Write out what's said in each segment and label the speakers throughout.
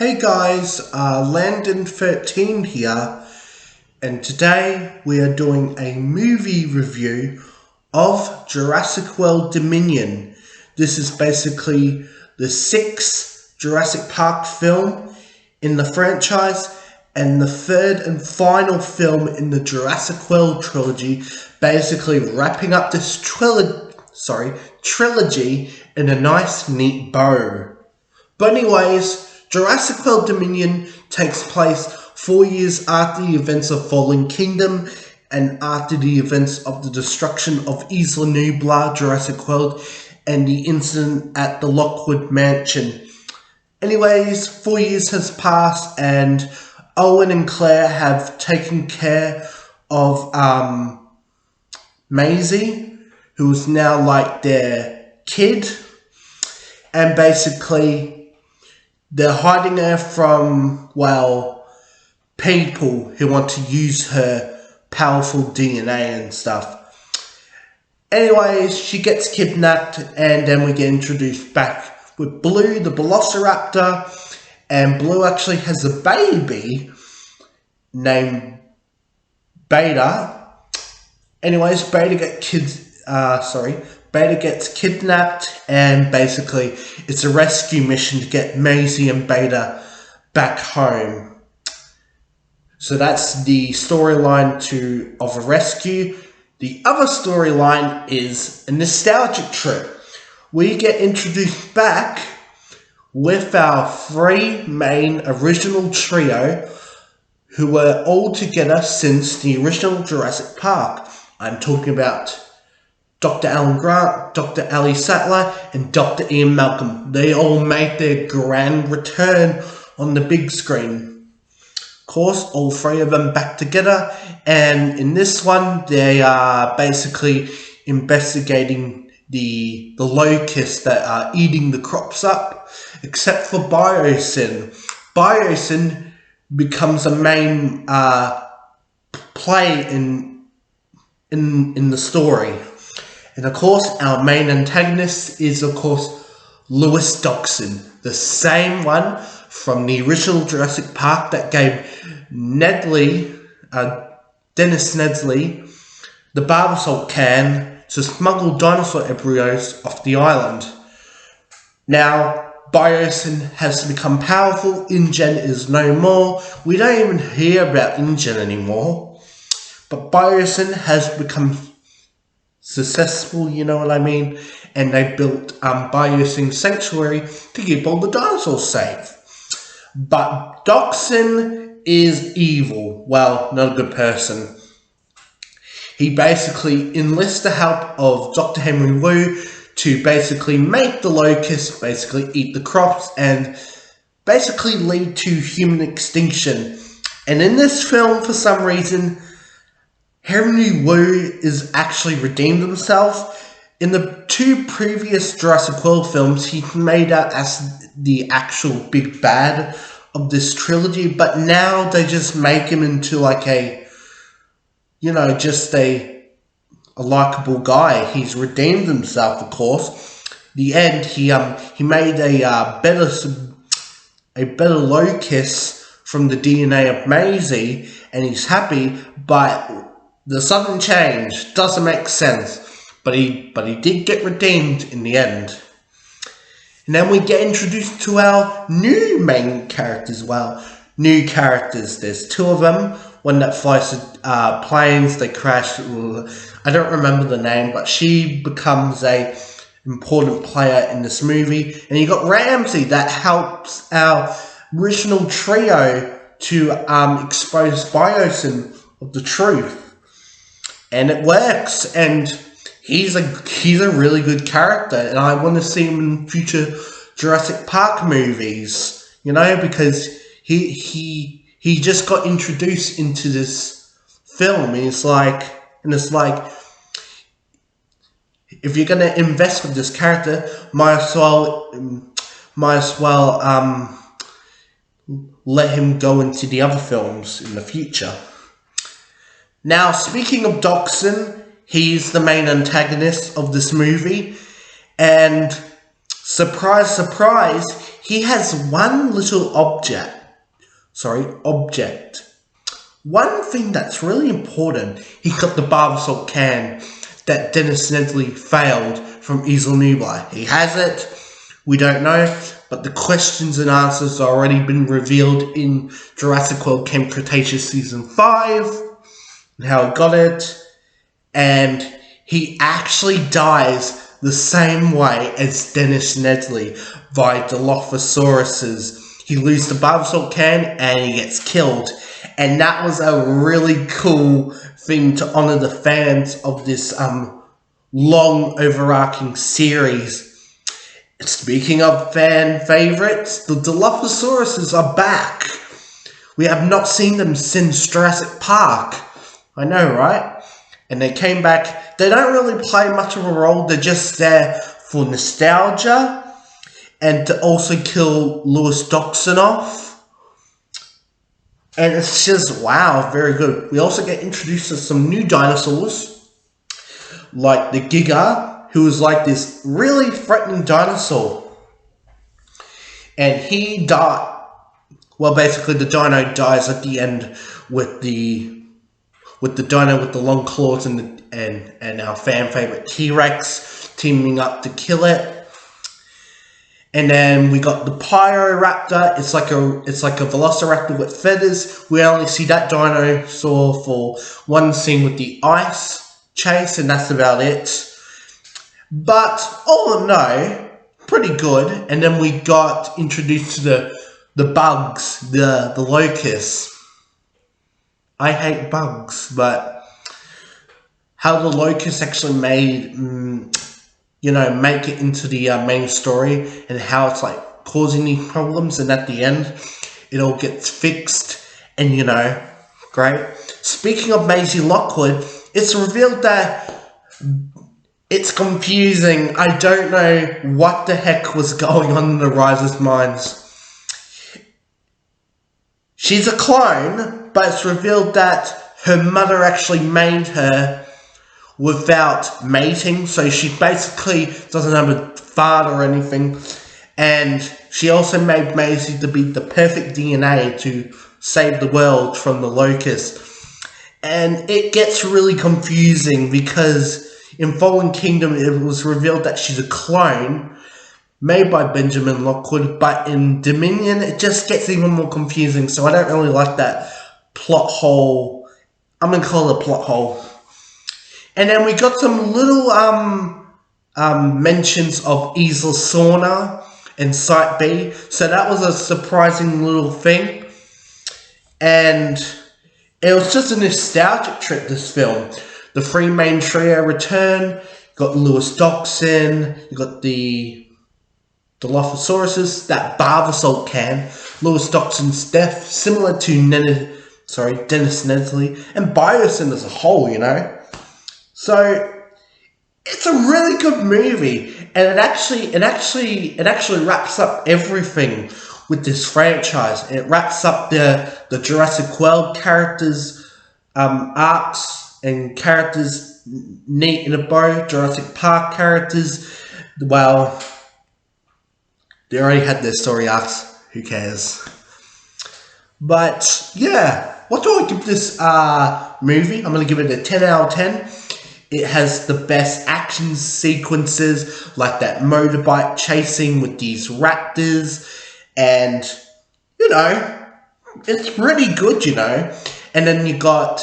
Speaker 1: Hey guys, Landon13 here, and today we are doing a movie review of Jurassic World Dominion. This is basically the sixth Jurassic Park film in the franchise and the third and final film in the Jurassic World trilogy, basically wrapping up this trilogy in a nice neat bow. But anyways, Jurassic World Dominion takes place 4 years after the events of Fallen Kingdom and after the events of the destruction of Isla Nublar, Jurassic World, and the incident at the Lockwood Mansion. Anyways, 4 years has passed and Owen and Claire have taken care of Maisie, who is now like their kid, and basically they're hiding her from, people who want to use her powerful DNA and stuff. Anyways, she gets kidnapped and then we get introduced back with Blue, the Velociraptor, and Blue actually has a baby named Beta. Anyways, Beta gets kidnapped, and basically it's a rescue mission to get Maisie and Beta back home. So that's the storyline of a rescue. The other storyline is a nostalgic trip. We get introduced back with our three main original trio who were all together since the original Jurassic Park. I'm talking about Dr. Alan Grant, Dr. Ali Sattler, and Dr. Ian Malcolm. They all made their grand return on the big screen. Of course, all three of them back together, and in this one, they are basically investigating the locusts that are eating the crops up, except for Biosyn. Biosyn becomes a main play in the story. And of course, our main antagonist is, of course, Lewis Dodgson, the same one from the original Jurassic Park that gave Dennis Nedley, the barbasol can to smuggle dinosaur embryos off the island. Now, Biosyn has become powerful. InGen is no more. We don't even hear about InGen anymore. But Biosyn has become successful, you know what I mean? And they built Biosyn Sanctuary to keep all the dinosaurs safe. But Dodgson is evil. Well, not a good person. He basically enlists the help of Dr. Henry Wu to basically make the locusts basically eat the crops and basically lead to human extinction. And in this film, for some reason, Henry Wu is actually redeemed himself. In the two previous Jurassic World films, he's made out as the actual big bad of this trilogy, but now they just make him into like a likable guy. He's redeemed himself, of course. The end, he made a better locust from the DNA of Maisie, and he's happy, but the sudden change doesn't make sense, but he did get redeemed in the end. And then we get introduced to our new main characters. Well, new characters. There's two of them. One that flies planes. They crash. I don't remember the name, but she becomes a important player in this movie. And you got Ramsey that helps our original trio to expose Biosyn of the truth. And it works, and he's a really good character, and I want to see him in future Jurassic Park movies, because he just got introduced into this film, and it's like, if you're gonna invest with this character, might as well let him go into the other films in the future. Now, speaking of Dodgson, he's the main antagonist of this movie, and Surprise, surprise, he has one little object. One thing that's really important, he got the bar of salt can that Dennis Nedley failed from Easel Nublar. He has it, we don't know, but the questions and answers have already been revealed in Jurassic World Camp Cretaceous Season 5, and how he got it, and he actually dies the same way as Dennis Nedley by Dilophosaurus's. He loses the bar of salt can and he gets killed. And that was a really cool thing to honour the fans of this long overarching series. Speaking of fan favourites, the Dilophosauruses are back. We have not seen them since Jurassic Park. I know, right? And they came back. They don't really play much of a role. They're just there for nostalgia and to also kill Lewis Doxon off. And it's just, wow, very good. We also get introduced to some new dinosaurs, like the Giga, who is like this really threatening dinosaur. And he died. Well, basically the dino dies at the end with the dino with the long claws and our fan favorite T-Rex teaming up to kill it. And then we got the Pyroraptor. It's like a velociraptor with feathers. We only see that dinosaur for one scene with the ice chase, and that's about it. But all in all, pretty good. And then we got introduced to the bugs, the locusts. I hate bugs, but how the locusts actually made, make it into the main story, and how it's like causing these problems, and at the end, it all gets fixed, and great. Speaking of Maisie Lockwood, it's revealed that it's confusing. I don't know what the heck was going on in the writers' minds. She's a clone, but it's revealed that her mother actually made her without mating, so she basically doesn't have a father or anything, and she also made Maisie to be the perfect DNA to save the world from the locust. And it gets really confusing because in Fallen Kingdom it was revealed that she's a clone made by Benjamin Lockwood, but in Dominion it just gets even more confusing, so I don't really like that plot hole. I'm going to call it a plot hole. And then we got some little mentions of Easel Sauna and Site B. So that was a surprising little thing. And it was just a nostalgic trip, this film. The three main trio return. You got Lewis Doxon. You got the Dilophosauruses, that bar of salt can. Lewis Doxon's death, similar to Dennis Nedley. And Biosyn as a whole, So it's a really good movie, and it actually wraps up everything with this franchise. It wraps up the Jurassic World characters, arcs and characters neat in a bow. Jurassic Park characters, well, they already had their story arcs. Who cares? But yeah, what do I give this movie? I'm gonna give it a 10 out of 10. It has the best action sequences, like that motorbike chasing with these raptors, and, it's really good, And then you got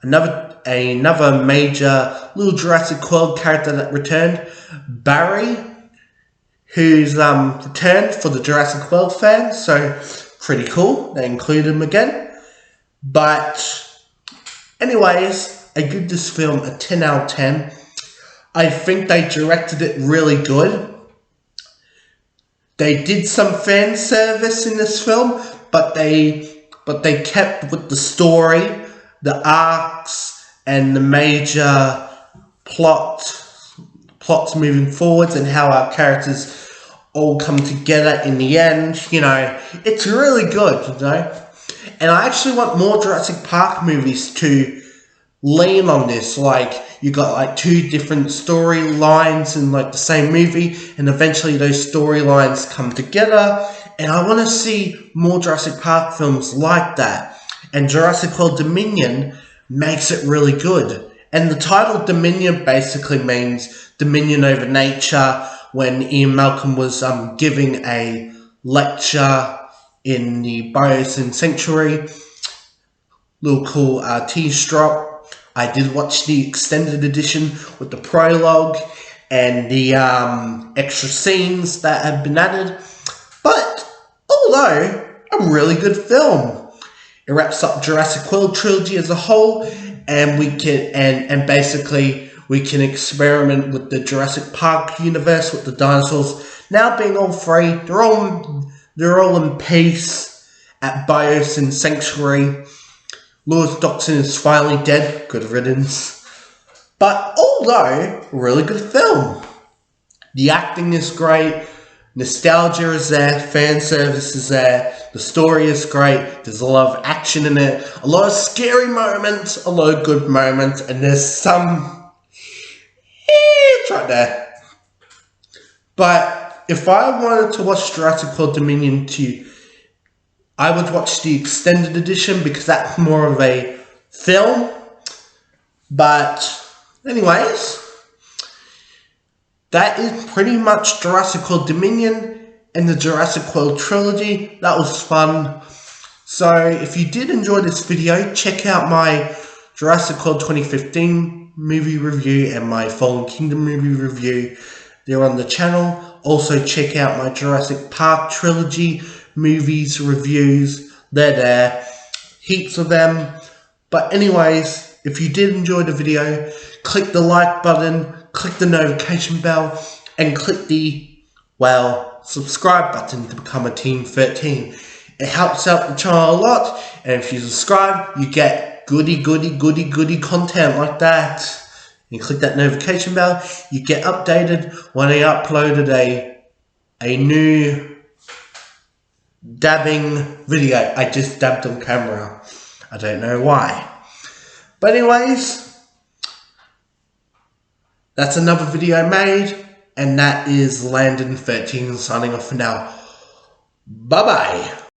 Speaker 1: another major little Jurassic World character that returned, Barry, who's returned for the Jurassic World fans, so pretty cool. They included him again. But anyways, I give this film a 10 out of 10. I think they directed it really good. They did some fan service in this film, but they kept with the story, the arcs, and the major plots moving forwards, and how our characters all come together in the end. It's really good, And I actually want more Jurassic Park movies to lean on this. Like, you got like two different storylines in like the same movie, and eventually those storylines come together. And I want to see more Jurassic Park films like that. And Jurassic World Dominion makes it really good. And the title Dominion basically means dominion over nature. When Ian Malcolm was giving a lecture in the Biosyn Sanctuary, little cool tease drop. I did watch the extended edition with the prologue and the extra scenes that have been added. But although a really good film, it wraps up Jurassic World trilogy as a whole, and we can and basically we can experiment with the Jurassic Park universe with the dinosaurs now being all free. They're all in peace at Biosyn Sanctuary. Lewis Dodson is finally dead. Good riddance. But although, really good film. The acting is great. Nostalgia is there. Fan service is there. The story is great. There's a lot of action in it. A lot of scary moments. A lot of good moments. And there's some... it's right there. But if I wanted to watch Jurassic World Dominion 2, I would watch the extended edition because that's more of a film. But anyways, that is pretty much Jurassic World Dominion and the Jurassic World trilogy. That was fun. So if you did enjoy this video, check out my Jurassic World 2015 movie review and my Fallen Kingdom movie review. They're on the channel. Also check out my Jurassic Park trilogy movies, reviews. They're there. Heaps of them. But anyways, if you did enjoy the video, click the like button, click the notification bell, and click the, well, subscribe button to become a Team 13. It helps out the channel a lot, and if you subscribe, you get goody content like that. You click that notification bell, you get updated when I uploaded a new dabbing video. I just dabbed on camera. I don't know why. But anyways, that's another video made, and that is Landon 13 signing off for now. Bye bye.